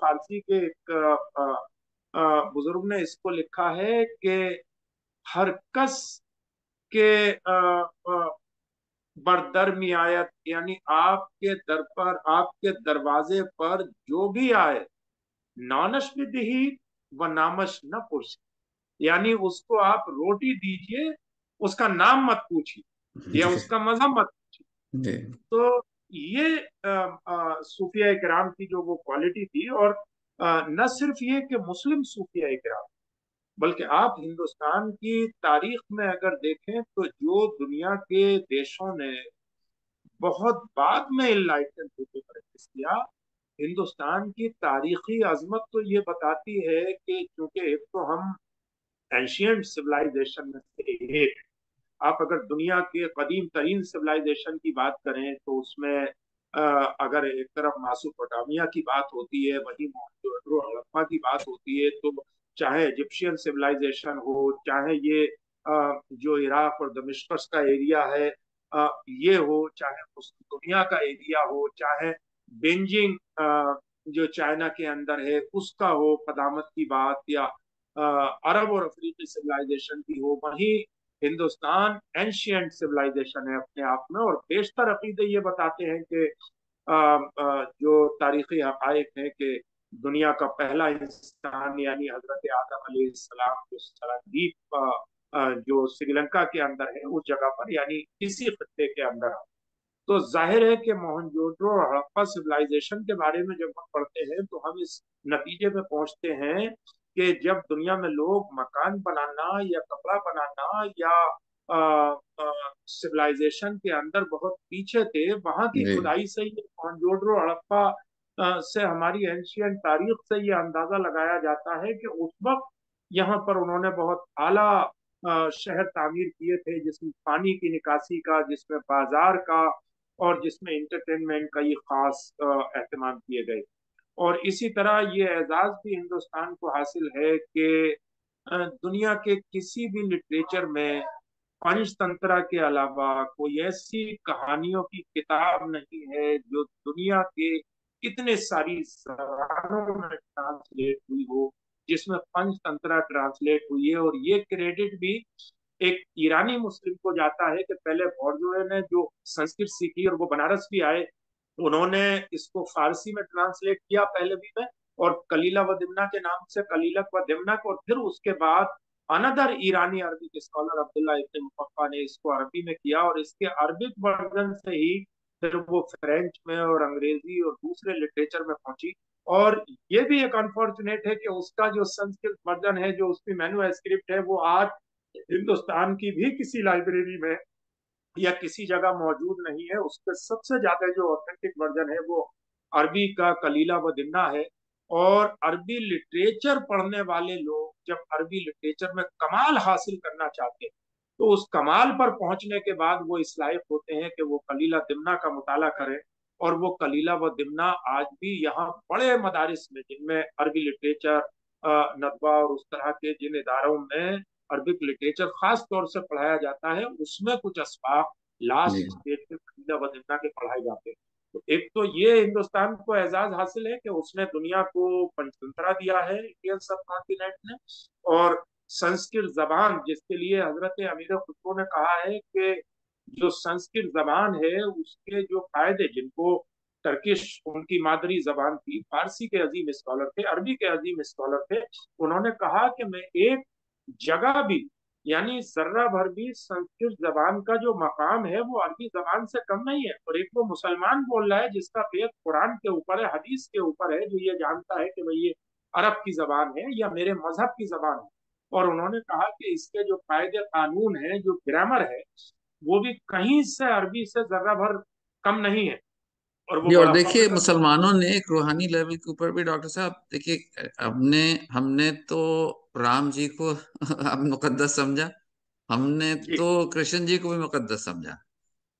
फारसी के एक बुजुर्ग ने इसको लिखा है कि हर कस के बरदर मियायत, यानी आपके दर पर, आपके दरवाजे पर जो भी आए, नानश विदिही व नामश न पुरुष, यानी उसको आप रोटी दीजिए, उसका नाम मत पूछिए या जी उसका मजहब मत पूछिए। जी तो ये सूफिया इकराम की जो वो क्वालिटी थी। और न सिर्फ ये कि मुस्लिम सूफिया इकराम, बल्कि आप हिंदुस्तान की तारीख में अगर देखें तो जो दुनिया के देशों ने बहुत बाद में इनलाइटन होकर प्रैक्टिस किया, हिंदुस्तान की तारीखी अजमत तो ये बताती है कि चूंकि एक तो हम एंशियंट सिविलाइजेशन में से एक, आप अगर दुनिया के कदीम तरीन सिविलाइजेशन की बात करें तो उसमें अगर एक तरफ मासोपोटामिया की बात होती है, वहीं मोहनजोदड़ो हड़प्पा की बात होती है, तो चाहे इजिप्शियन सिविलाइजेशन हो, चाहे ये जो इराक और दमिश्क का एरिया है ये हो, चाहे उस दुनिया का एरिया हो, चाहे बेंजिंग जो चाइना के अंदर है उसका हो, कदामत की बात, या अरब और अफ्रीकी सिविलाइजेशन की हो, वहीं हिंदुस्तान एंशियंट सिविलाइजेशन है अपने आप में। और बेशतर अकीदे ये बताते हैं कि जो तारीखी हकायक है कि दुनिया का पहला इंसान यानी हजरत आदम अलैहिस्सलाम जो सरंदीप जो श्रीलंका के अंदर है उस जगह पर, यानी इसी खत्ते के अंदर। तो जाहिर है कि मोहनजोदड़ो और हड़प्पा सिविलाइजेशन के बारे में जब हम पढ़ते हैं तो हम इस नतीजे में पहुंचते हैं कि जब दुनिया में लोग मकान बनाना या कपड़ा बनाना या सिविलाइजेशन के अंदर बहुत पीछे थे, वहां की जी खुदाई से ये मोहनजोदड़ो हड़प्पा से हमारी एंशियंट तारीख से ये अंदाजा लगाया जाता है कि उस वक्त यहाँ पर उन्होंने बहुत आला शहर तामीर किए थे, जिसमें पानी की निकासी का, जिसमें बाजार का और जिसमें इंटरटेनमेंट का ये खास एहतमाम किए गए। और इसी तरह ये एजाज भी हिंदुस्तान को हासिल है कि दुनिया के किसी भी लिटरेचर में पंचतंत्रा के अलावा कोई ऐसी कहानियों की किताब नहीं है जो दुनिया के कितने सारी जबानों में ट्रांसलेट हुई हो, जिसमें पंचतंत्रा ट्रांसलेट हुई है। और ये क्रेडिट भी एक ईरानी मुस्लिम को जाता है कि पहले बौरजुए ने जो संस्कृत सीखी और वो बनारस भी आए, उन्होंने इसको फारसी में ट्रांसलेट किया पहलवी में, और कलीला व दिमना के नाम से कलीलक व दिमनक, और फिर उसके बाद अनदर ईरानी अरबिक स्कॉलर अब्दुल्ला इब्न मुकफ्फा ने इसको अरबी में किया, और इसके अरबिक वर्जन से ही फिर वो फ्रेंच में और अंग्रेजी और दूसरे लिटरेचर में पहुंची। और ये भी एक अनफॉर्चुनेट है कि उसका जो संस्कृत वर्जन है, जो उसकी मैन्युस्क्रिप्ट है, वो आज हिंदुस्तान की भी किसी लाइब्रेरी में या किसी जगह मौजूद नहीं है। उसके सबसे ज्यादा जो ऑथेंटिक वर्जन है वो अरबी का कलीला व दिन्ना है। और अरबी लिटरेचर पढ़ने वाले लोग जब अरबी लिटरेचर में कमाल हासिल करना चाहते हैं तो उस कमाल पर पहुंचने के बाद वो इस लायक होते हैं कि वो कलीला दिमना का मुताला करें। और वो कलीला व दिमना आज भी यहाँ बड़े मदारिस में, जिनमें अरबी लिटरेचर नदवा और उस तरह के जिन इदारों में अरबिक लिटरेचर खास तौर से पढ़ाया जाता है, उसमें कुछ असबाक जी लास्ट स्टेज पे खरीदा वजीफा के पढ़ाए जाते हैं। तो एक तो ये हिंदुस्तान को एजाज हासिल है कि उसने दुनिया को पंचतंत्रा दिया है, इंडियन सब कॉन्टिनेंट ने। और संस्कृत जबान, जिसके लिए हजरत अमीर खुसरो ने कहा है कि जो संस्कृत जबान है उसके जो फायदे, जिनको टर्किश उनकी मादरी जबान थी, फारसी के अजीम स्कॉलर थे, अरबी के अजीम स्कॉलर थे, उन्होंने कहा कि मैं एक जगह भी, यानी जर्रा भर भी संस्कृत जबान का जो मकाम है वो अरबी जबान से कम नहीं है। और एक वो मुसलमान बोल रहा है जिसका पेट कुरान के ऊपर है, हदीस के ऊपर है, जो ये जानता है कि भाई ये अरब की जबान है या मेरे मजहब की जबान है। और उन्होंने कहा कि इसके जो कायदे कानून है, जो ग्रामर है, वो भी कहीं से अरबी से जर्रा भर कम नहीं है। और वो जी। और बड़ा फख्र देखिए, का मुसलमानों ने एक रूहानी लेवल के ऊपर भी, डॉक्टर साहब देखिए, हमने हमने तो राम जी को अब मुकद्दस समझा, हमने जी तो कृष्ण जी को भी मुकद्दस समझा।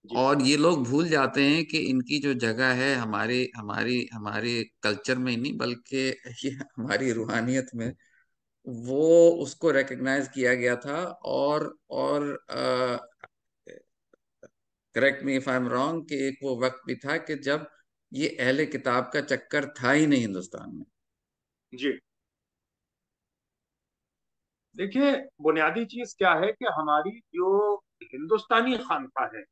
जी और ये लोग भूल जाते हैं कि इनकी जो जगह है हमारे हमारी हमारे कल्चर में ही नहीं, बल्कि ये हमारी रूहानियत में, वो उसको रिकग्नाइज किया गया था। और correct me if I am wrong, कि एक वो वक्त भी था कि जब ये अहले किताब का चक्कर था ही नहीं हिंदुस्तान में। जी, देखिए, बुनियादी चीज क्या है कि हमारी जो हिंदुस्तानी खानका है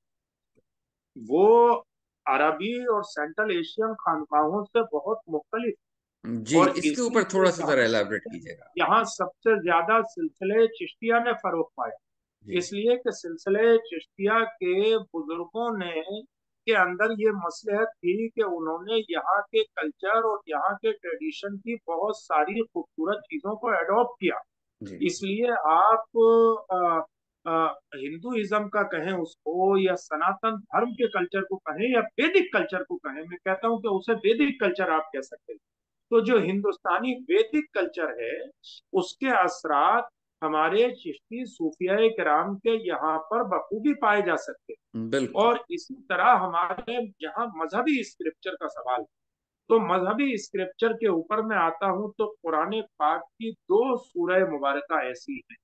वो अरबी और सेंट्रल एशियन खानकाहों से बहुत मुख्तलिफ। जी, और इसके ऊपर इसीलिए थोड़ा सा जरा यहाँ एलाबरेट कीजिएगा। यहाँ सबसे ज्यादा सिलसिले चिश्तिया ने फरोग पाए। जी। इसलिए कि सिलसिले चिश्तिया के बुजुर्गों ने के अंदर ये मसलहत थी कि उन्होंने यहाँ के कल्चर और यहाँ के ट्रेडिशन की बहुत सारी खूबसूरत चीजों को अडॉप्ट किया। जी। इसलिए आप हिंदुइज्म का कहें उसको, या सनातन धर्म के कल्चर को कहें, या वैदिक कल्चर को कहें, मैं कहता हूं कि उसे वैदिक कल्चर आप कह सकते हैं। तो जो हिंदुस्तानी वैदिक कल्चर है उसके असरात हमारे चिश्ती सूफिया किराम के यहाँ पर बखूबी पाए जा सकते हैं। बिल्कुल। और इसी तरह हमारे यहाँ मजहबी स्क्रिप्चर का सवाल है, तो मजहबी स्क्रिप्चर के ऊपर मैं आता हूं तो कुरान पाक की दो सूरह मुबारक ऐसी हैं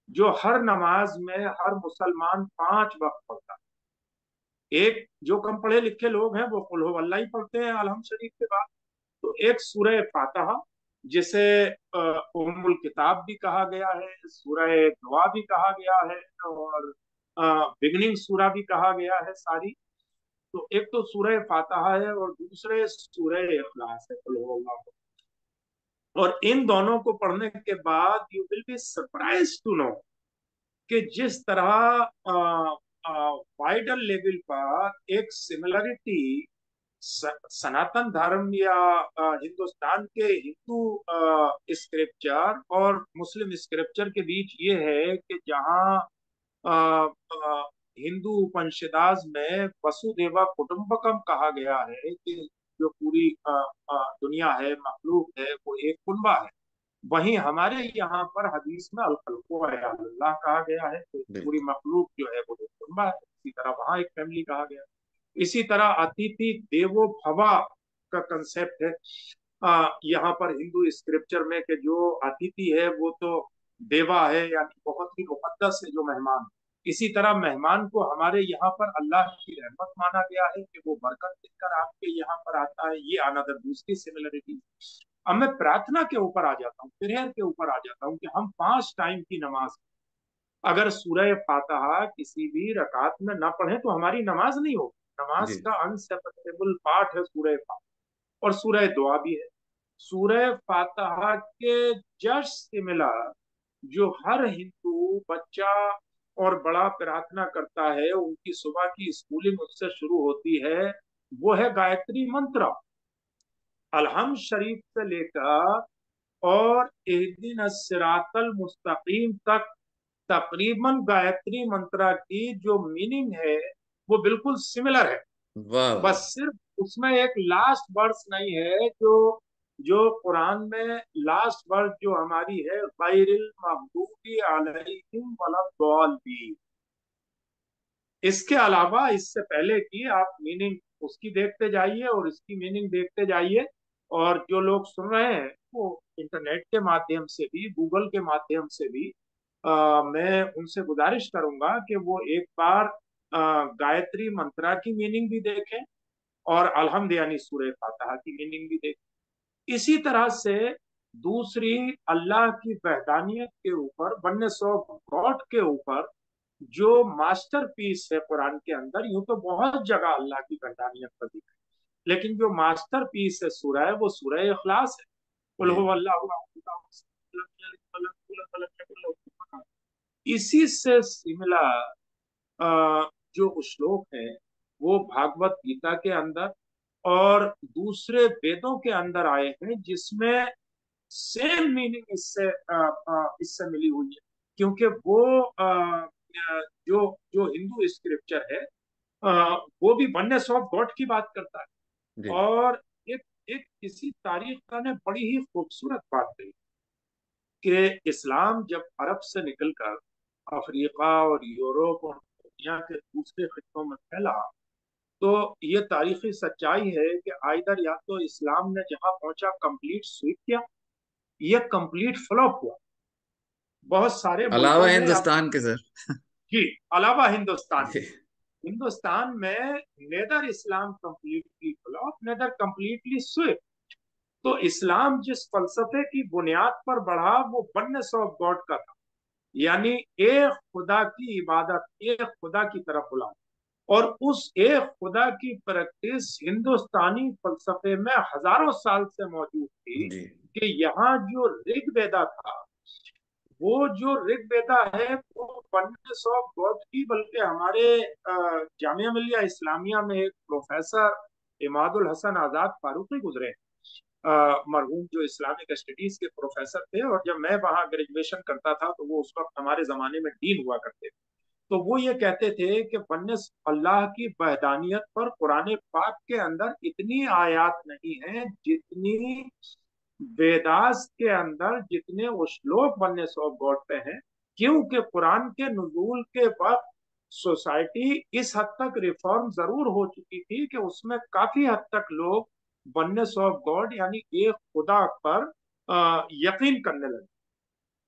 जो हर नमाज में हर मुसलमान 5 वक्त पढ़ता है। एक, जो कम पढ़े लिखे लोग हैं वो कुल हु अल्लाह ही पढ़ते हैं अलहम शरीफ के बाद। तो एक सूरह फातिहा, जिसे उम्मुल किताब भी कहा गया है, सूरह दुआ भी कहा गया है, और बिगनिंग सूरा भी कहा गया है सारी। तो एक तो सूरह फातिहा है और दूसरे सूरह इखलास है, कुल हु अल्लाह। और इन दोनों को पढ़ने के बाद you will be surprise to know कि जिस तरह वाइडर लेवल पर एक सिमिलरिटी सनातन धर्म या हिंदुस्तान के हिंदू स्क्रिप्चर और मुस्लिम स्क्रिप्चर के बीच ये है कि जहाँ हिंदू उपनिषदास में वसुदेवा कुटुंबकम कहा गया है कि जो पूरी दुनिया है, मखलूक है, वो एक कुनबा है। वहीं हमारे यहाँ पर हदीस में अल खल्क़ु अल्लाह कहा गया है, तो पूरी बिल्कुल। मखलूक जो है वो एक कुनबा है। इसी तरह वहां एक फैमिली कहा गया। इसी तरह अतिथि देवो भवा का कंसेप्ट है यहाँ पर हिंदू स्क्रिप्चर में, कि जो अतिथि है वो तो देवा है, यानी बहुत ही मुकद्दस है जो मेहमान। इसी तरह मेहमान को हमारे यहाँ पर अल्लाह की रहमत माना गया है कि वो बरकत देकर आपके यहाँ पर आता है। ये अनदर दूसरी सिमिलरिटी। अब मैं प्रार्थना के ऊपर आ जाता हूँ, प्रेयर के ऊपर आ जाता हूँ कि हम 5 टाइम की नमाज, अगर सूरह फातिहा किसी भी रकात में ना पढ़े तो हमारी नमाज नहीं होगी। नमाज जी। का अनसेपरेबल पार्ट है सूरह फातिहा, और सूरह दुआ भी है। सूरह फातिहा के जस्ट सिमिलर जो हर हिंदू बच्चा और बड़ा प्रार्थना करता है, उनकी सुबह की स्कूलिंग उससे शुरू होती है, वो है गायत्री मंत्र। अलहम शरीफ से लेकर और इहदिन सिरातल मुस्तकीम तक तकरीबन गायत्री मंत्र की जो मीनिंग है वो बिल्कुल सिमिलर है। वाह वाह। बस सिर्फ उसमें एक लास्ट वर्स नहीं है, जो जो कुरान में लास्ट वर्स जो हमारी है, गैरिल मगदूबी अलैहिम वलद्दालिन। इसके अलावा इससे पहले की आप मीनिंग उसकी देखते जाइए और इसकी मीनिंग देखते जाइए। और जो लोग सुन रहे हैं वो इंटरनेट के माध्यम से भी, गूगल के माध्यम से भी, मैं उनसे गुजारिश करूंगा कि वो एक बार गायत्री मंत्रा की मीनिंग भी देखें और अल्हम्द यानी सूरह फातिहा की मीनिंग भी देखें। इसी तरह से दूसरी, अल्लाह की वहदानियत के ऊपर, वननेस ऑफ गॉड के ऊपर जो मास्टर पीस है कुरान के अंदर। यूं तो बहुत जगह अल्लाह की वहदानियत का जिक्र है, लेकिन जो मास्टर पीस है सूरह है वो सूरह इखलास है। कुल जी। हु अल्लाहु अहद। इसी से सिमिलर जो श्लोक है वो भागवत गीता के अंदर और दूसरे वेदों के अंदर आए हैं, जिसमें सेम मीनिंग इससे मिली हुई है। क्योंकि वो जो जो हिंदू स्क्रिप्चर है वो भी वननेस ऑफ गॉड की बात करता है। जी। और एक एक किसी तारीखदान ने बड़ी ही खूबसूरत बात कही कि इस्लाम जब अरब से निकलकर अफ्रीका और यूरोप और दुनिया के दूसरे खित्तों में फैला, तो ये तारीखी सच्चाई है कि आइदर या तो इस्लाम ने जहां पहुंचा कंप्लीट स्वीप किया, ये कंप्लीट फ्लॉप हुआ। बहुत सारे अलावा मुल्कों में आप, हिंदुस्तान के सर। जी, अलावा हिंदुस्तान, जी। हिंदुस्तान में नेदर इस्लाम completely flop neither completely sweep. तो इस्लाम जिस फलसफे की बुनियाद पर बढ़ा वो वननेस ऑफ गॉड का था, यानी एक खुदा की इबादत, एक खुदा की तरफ बुलाना। और उस एक खुदा की प्रैक्टिस हिंदुस्तानी फलसफे में हजारों साल से मौजूद थी। जी कि यहाँ जो ऋग्वेदा था, वो जो ऋग्वेदा है वो वननेस ऑफ गॉड की, बल्कि हमारे जामिया मिलिया इस्लामिया में एक प्रोफेसर इमादुल हसन आजाद फारूकी गुजरे, मरहूम, जो इस्लामिक स्टडीज के प्रोफेसर थे, और जब मैं वहाँ ग्रेजुएशन करता था तो वो उस वक्त हमारे जमाने में डीन हुआ करते थे। तो वो ये कहते थे कि वनस अल्लाह की वहदानियत पर कुरान पाक के अंदर इतनी आयत नहीं है जितनी वेदास के अंदर, जितने वो श्लोक वननेस ऑफ गॉड पे हैं। क्योंकि कुरान के नुजूल के वक्त सोसाइटी इस हद तक रिफॉर्म जरूर हो चुकी थी कि उसमें काफी हद तक लोग वननेस ऑफ गॉड यानी एक खुदा पर यकीन करने लगे। जी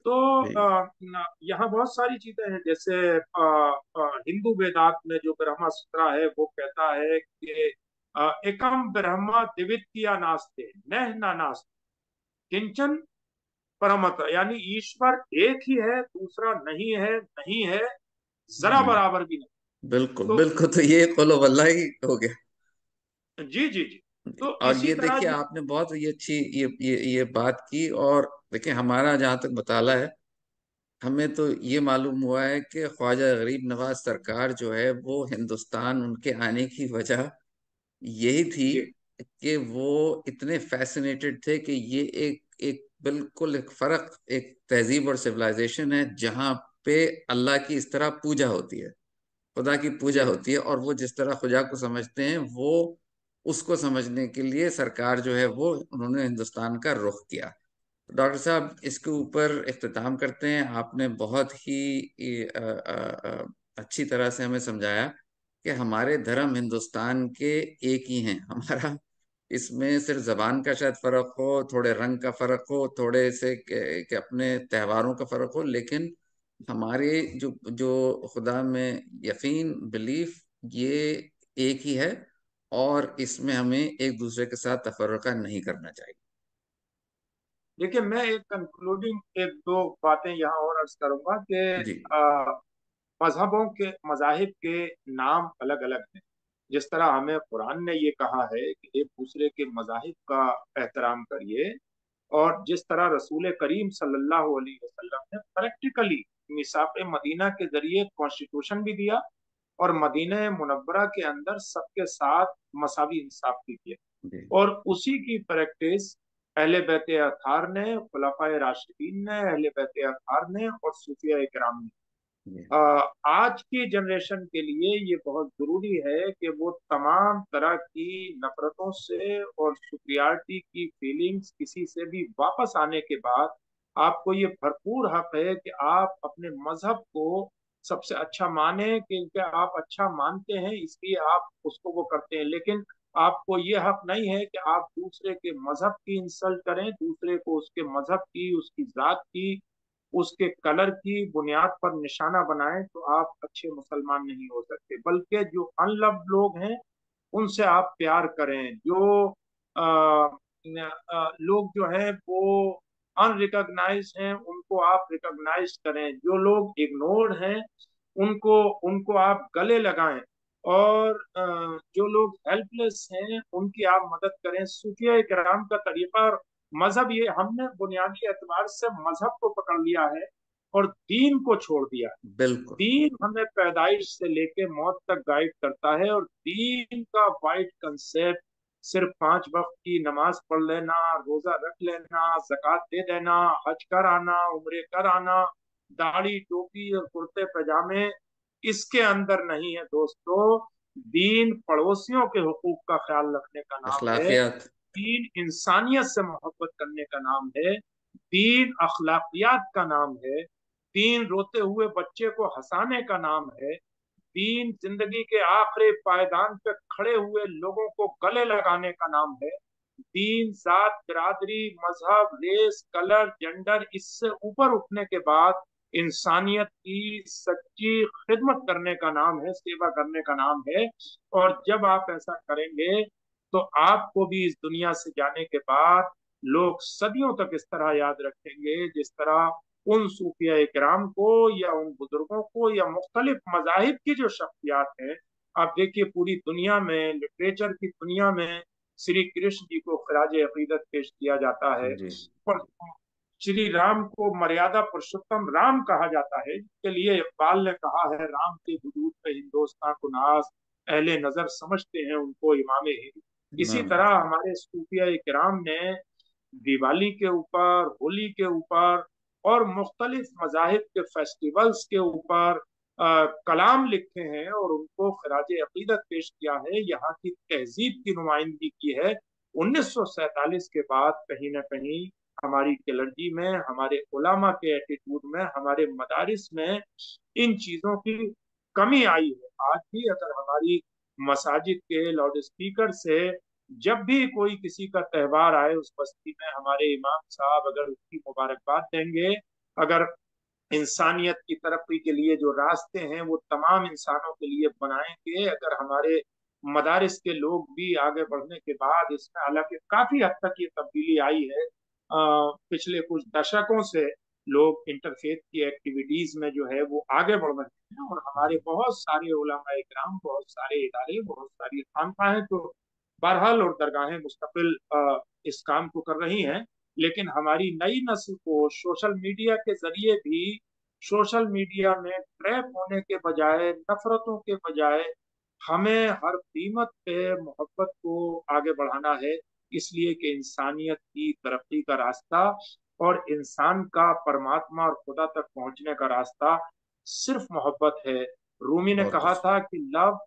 तो यहाँ बहुत सारी चीजें हैं, जैसे हिंदू वेदांत में जो ब्रह्मा सूत्र है वो कहता है कि एकम ब्रह्म द्वितीया नास्ते नह ना नास्ते किंचन परमत, यानी ईश्वर एक ही है, दूसरा नहीं है, नहीं है, जरा जी बराबर भी नहीं। बिल्कुल तो बिल्कुल, तो ये कोलो वल्ला ही हो गया। जी जी जी। तो और इसी ये तरह देखिए जो आपने बहुत ये अच्छी ये बात की। और देखिए हमारा जहाँ तक बताला है, हमें तो ये मालूम हुआ है कि ख्वाजा गरीब नवाज सरकार जो है वो हिंदुस्तान उनके आने की वजह यही थी जी कि वो इतने फैसिनेटेड थे कि ये एक एक बिल्कुल एक फर्क, एक तहजीब और सिविलाइजेशन है जहाँ पे अल्लाह की इस तरह पूजा होती है, खुदा की पूजा जी होती है, और वो जिस तरह खुदा को समझते हैं वो उसको समझने के लिए सरकार जो है वो उन्होंने हिंदुस्तान का रुख किया। तो डॉक्टर साहब इसके ऊपर इख्तिताम करते हैं। आपने बहुत ही अच्छी तरह से हमें समझाया कि हमारे धर्म हिंदुस्तान के एक ही हैं। हमारा इसमें सिर्फ जबान का शायद फर्क हो, थोड़े रंग का फर्क हो, थोड़े से के अपने त्योहारों का फर्क हो, लेकिन हमारे जो खुदा में यकीन, बिलीफ, ये एक ही है। और इसमें हमें एक दूसरे के साथ तफर्रका नहीं करना चाहिए। देखिए, मैं एक कंक्लूडिंग एक दो बातें यहाँ और अर्ज करूंगा कि जी मजहबों के, मजाहिब के नाम अलग अलग हैं। जिस तरह हमें कुरान ने ये कहा है कि एक दूसरे के मजाहिब का एहतराम करिए, और जिस तरह रसूल करीम सल्लल्लाहु अलैहि वसल्लम ने प्रैक्टिकली मिसाफ मदीना के जरिए कॉन्स्टिट्यूशन भी दिया, और मदीना मुनव्वरा के अंदर सबके साथ मसावी इंसाफ भी किया, जी और उसी की प्रैक्टिस अहले बैत अताहार ने, खुलफाए राशिदीन ने, अहले बैत अताहार ने और सूफिया इकराम ने। जी आज की जनरेशन के लिए ये बहुत जरूरी है कि वो तमाम तरह की नफरतों से और सुपरियरिटी की फीलिंग्स किसी से भी वापस आने के बाद, आपको ये भरपूर हक है कि आप अपने मजहब को सबसे अच्छा माने, क्योंकि आप अच्छा मानते हैं इसलिए आप उसको वो करते हैं। लेकिन आपको ये हक नहीं है कि आप दूसरे के मजहब की इंसल्ट करें, दूसरे को उसके मजहब की, उसकी जात की, उसके कलर की बुनियाद पर निशाना बनाएं। तो आप अच्छे मुसलमान नहीं हो सकते। बल्कि जो अनलव्ड लोग हैं उनसे आप प्यार करें, जो लोग जो हैं वो अनरिकॉग्नाइज हैं उनको आप रिकॉग्नाइज करें, जो लोग इग्नोर्ड हैं उनको उनको आप गले लगाएं, और जो लोग हेल्पलेस हैं उनकी आप मदद करें। सूफिया किराम का तरीका और मजहब, ये हमने बुनियादी एतबार से मजहब को पकड़ लिया है और दीन को छोड़ दिया है। बिल्कुल दीन हमें पैदाइश से लेके मौत तक गाइड करता है, और दीन का वाइड कंसेप्ट सिर्फ 5 वक्त की नमाज पढ़ लेना, रोजा रख लेना, जक़ात दे देना, हज कर आना, उम्रे कर आना, दाढ़ी टोपी और कुर्ते पजामे, इसके अंदर नहीं है दोस्तों। दीन पड़ोसियों के हुकूक का ख्याल रखने का नाम है। अखलाकियात। दीन इंसानियत से मोहब्बत करने का नाम है। दीन अखलाकियात का नाम है। दीन रोते हुए बच्चे को हंसाने का नाम है। दीन जिंदगी के आखिरी पायदान पे खड़े हुए लोगों को गले लगाने का नाम है। दीन जात, बिरादरी, मजहब, रेस, कलर, जेंडर, इससे ऊपर उठने के बाद इंसानियत की सच्ची खिदमत करने का नाम है, सेवा करने का नाम है। और जब आप ऐसा करेंगे तो आपको भी इस दुनिया से जाने के बाद लोग सदियों तक इस तरह याद रखेंगे जिस तरह उन सूफिया इकराम को या उन बुजुर्गों को या मुख्तलिफ मजाहिब की जो शख्सियात हैं। आप देखिए पूरी दुनिया में, लिटरेचर की दुनिया में श्री कृष्ण जी को खराज अकीदत पेश किया जाता है। जी। और श्री राम को मर्यादा पुरुषोत्तम राम कहा जाता है, जिसके लिए इकबाल ने कहा है, राम के वजूद पे हिंदुस्तान को नाज, अहले नजर समझते हैं उनको इमाम हिंद। इसी इमाम। तरह हमारे सूफिया किराम ने दिवाली के ऊपर, होली के ऊपर और मुख्तलिफ मजाहिब के फेस्टिवल्स के ऊपर कलाम लिखे हैं और उनको खराज अकीदत पेश किया है, यहाँ की तहजीब की नुमाइंदगी की है। 1947 के बाद कहीं ना कहीं हमारी क्लर्जी में, हमारे उलामा के एटीट्यूड में, हमारे मदारिस में इन चीजों की कमी आई है। आज भी अगर हमारी मसाजिद के लाउड स्पीकर से जब भी कोई किसी का त्योहार आए उस बस्ती में, हमारे इमाम साहब अगर उसकी मुबारकबाद देंगे, अगर इंसानियत की तरक्की के लिए जो रास्ते हैं वो तमाम इंसानों के लिए बनाएंगे, अगर हमारे मदारिस के लोग भी आगे बढ़ने के बाद, इसमें हालांकि काफी हद तक ये तब्दीली आई है पिछले कुछ दशकों से, लोग इंटरफेथ की एक्टिविटीज में जो है वो आगे बढ़ रहे हैं और हमारे बहुत सारे उलमा इकराम, बहुत सारे इदारे, बहुत सारी खानकाहें तो बहरहाल और दरगाहें मुस्तकिल इस काम को कर रही हैं। लेकिन हमारी नई नस्ल को सोशल मीडिया के जरिए भी, सोशल मीडिया में ट्रैप होने के बजाय, नफरतों के बजाय, हमें हर कीमत पे मोहब्बत को आगे बढ़ाना है। इसलिए कि इंसानियत की तरक्की का रास्ता और इंसान का परमात्मा और खुदा तक पहुंचने का रास्ता सिर्फ मोहब्बत है। रूमी ने बहुत कहा कुछ। था कि लव,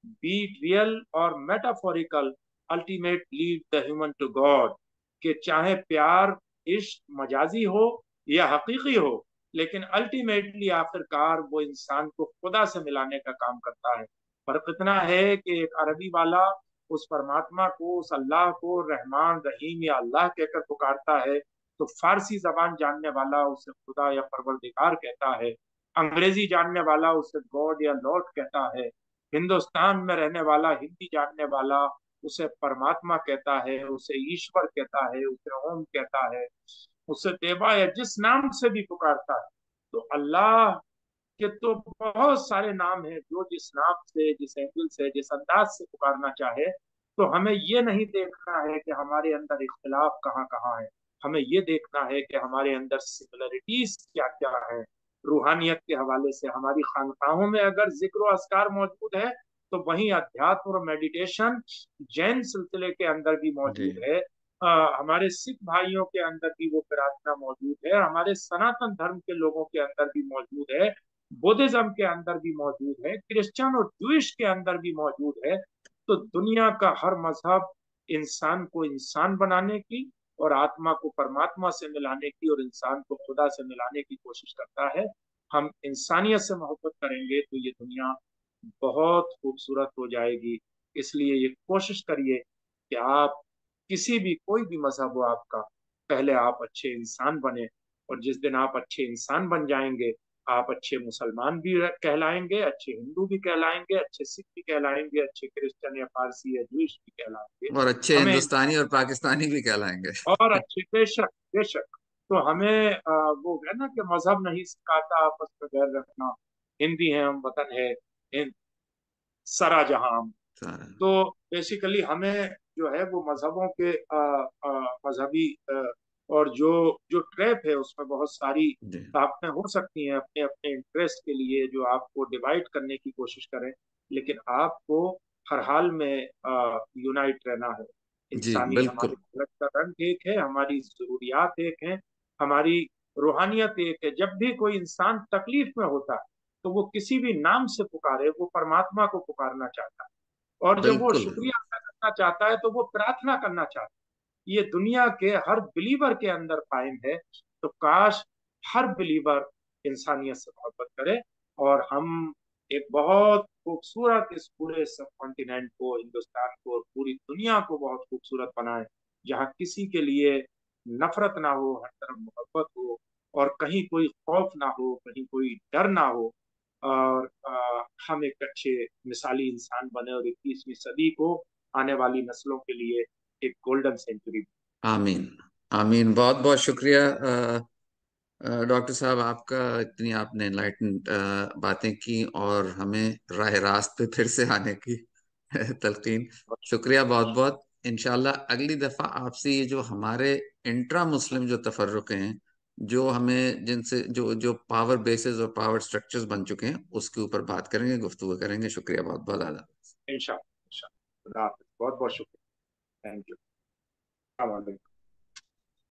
बी रियल और metaphorical, ultimate lead the human to God. कि चाहे प्यार, इश्क मजाजी हो या हकीकी हो, लेकिन अल्टीमेटली आखिरकार वो इंसान को खुदा से मिलाने का काम करता है। फर्क इतना है कि एक अरबी वाला उस परमात्मा को, उस अल्लाह को रहमान रहीम या अल्लाह कहकर पुकारता है, तो फारसी जबान जानने वाला उसे खुदा या परवरदिगार कहता है, अंग्रेजी जानने वाला उसे गॉड या लॉर्ड कहता है, हिंदुस्तान में रहने वाला, हिंदी जानने वाला उसे परमात्मा कहता है, उसे ईश्वर कहता है, उसे ओम कहता है, उसे देवा या जिस नाम से भी पुकारता है। तो अल्लाह के तो बहुत सारे नाम हैं, जो जिस नाम से, जिस एंगल से, जिस अंदाज से पुकारना चाहे। तो हमें ये नहीं देखना है कि हमारे अंदर इख्तिलाफ कहाँ कहाँ है, हमें ये देखना है कि हमारे अंदर सिमिलरिटीज क्या क्या है। रूहानियत के हवाले से हमारी खानकाहों में अगर जिक्र अस्कार मौजूद है, तो वहीं अध्यात्म और मेडिटेशन जैन सिलसिले के अंदर भी जी। मौजूद है। हमारे सिख भाइयों के अंदर भी वो प्रार्थना मौजूद है, हमारे सनातन धर्म के लोगों के अंदर भी मौजूद है, बुद्धिज्म के अंदर भी मौजूद है, क्रिश्चियन और जूइश के अंदर भी मौजूद है। तो दुनिया का हर मजहब इंसान को इंसान बनाने की और आत्मा को परमात्मा से मिलाने की और इंसान को खुदा से मिलाने की कोशिश करता है। हम इंसानियत से मोहब्बत करेंगे तो ये दुनिया बहुत खूबसूरत हो जाएगी। इसलिए ये कोशिश करिए कि आप किसी भी, कोई भी मजहब हो आपका, पहले आप अच्छे इंसान बने, और जिस दिन आप अच्छे इंसान बन जाएंगे, आप अच्छे मुसलमान भी कहलाएंगे, अच्छे हिंदू भी कहलाएंगे, अच्छे सिख भी कहलाएंगे, अच्छे क्रिश्चियन या पारसी या जूश भी कहलाएंगे। और अच्छे हमें, हिंदुस्तानी और पाकिस्तानी भी कहलाएंगे। और अच्छे, बेशक बेशक। तो हमें वो है ना कि मजहब नहीं सिखाता आपस में बैर रखना, हिंदी है हम, वतन है हिंद, सरा जहां। सारा। तो बेसिकली हमें जो है वो मजहबों के मजहबी और जो जो ट्रैप है उसमें बहुत सारी जी। ताकतें हो सकती हैं अपने अपने इंटरेस्ट के लिए, जो आपको डिवाइड करने की कोशिश करें। लेकिन आपको हर हाल में यूनाइट रहना है। जी इंसानी, हमारे बिल्कुल। फलक का रंग एक है, हमारी जरूरियात एक है, हमारी रूहानियत एक है। जब भी कोई इंसान तकलीफ में होता है तो वो किसी भी नाम से पुकारे, वो परमात्मा को पुकारना चाहता है। और जब वो बिल्कुल। शुक्रिया अदा करना चाहता है तो वो प्रार्थना करना चाहता है। ये दुनिया के हर बिलीवर के अंदर कायम है। तो काश हर बिलीवर इंसानियत से मोहब्बत करे और हम एक बहुत खूबसूरत इस पूरे सब कॉन्टिनेंट को, हिंदुस्तान को और पूरी दुनिया को बहुत खूबसूरत बनाए, जहाँ किसी के लिए नफरत ना हो, हर तरफ मोहब्बत हो, और कहीं कोई खौफ ना हो, कहीं कोई डर ना हो। और हम एक अच्छे मिसाली इंसान बने और 21वीं सदी को आने वाली नस्लों के लिए एक गोल्डन सेंचुरी। आमीन। आमीन। बहुत बहुत शुक्रिया डॉक्टर साहब आपका, इतनी आपने एनलाइटेंड बातें की और हमें राह रास्त पे फिर से आने की तलकीन। शुक्रिया बहुत बहुत। इंशाल्लाह अगली दफा आपसे ये जो हमारे इंट्रा मुस्लिम जो तफर्रुक हैं, जो हमें जिनसे जो जो पावर बेसिस और पावर स्ट्रक्चर्स बन चुके हैं, उसके ऊपर बात करेंगे, गुफ्तगू करेंगे। शुक्रिया बहुत बहुत आदा। इंशाल्लाह इंशाल्लाह। बहुत बहुत शुक्रिया। Thank you.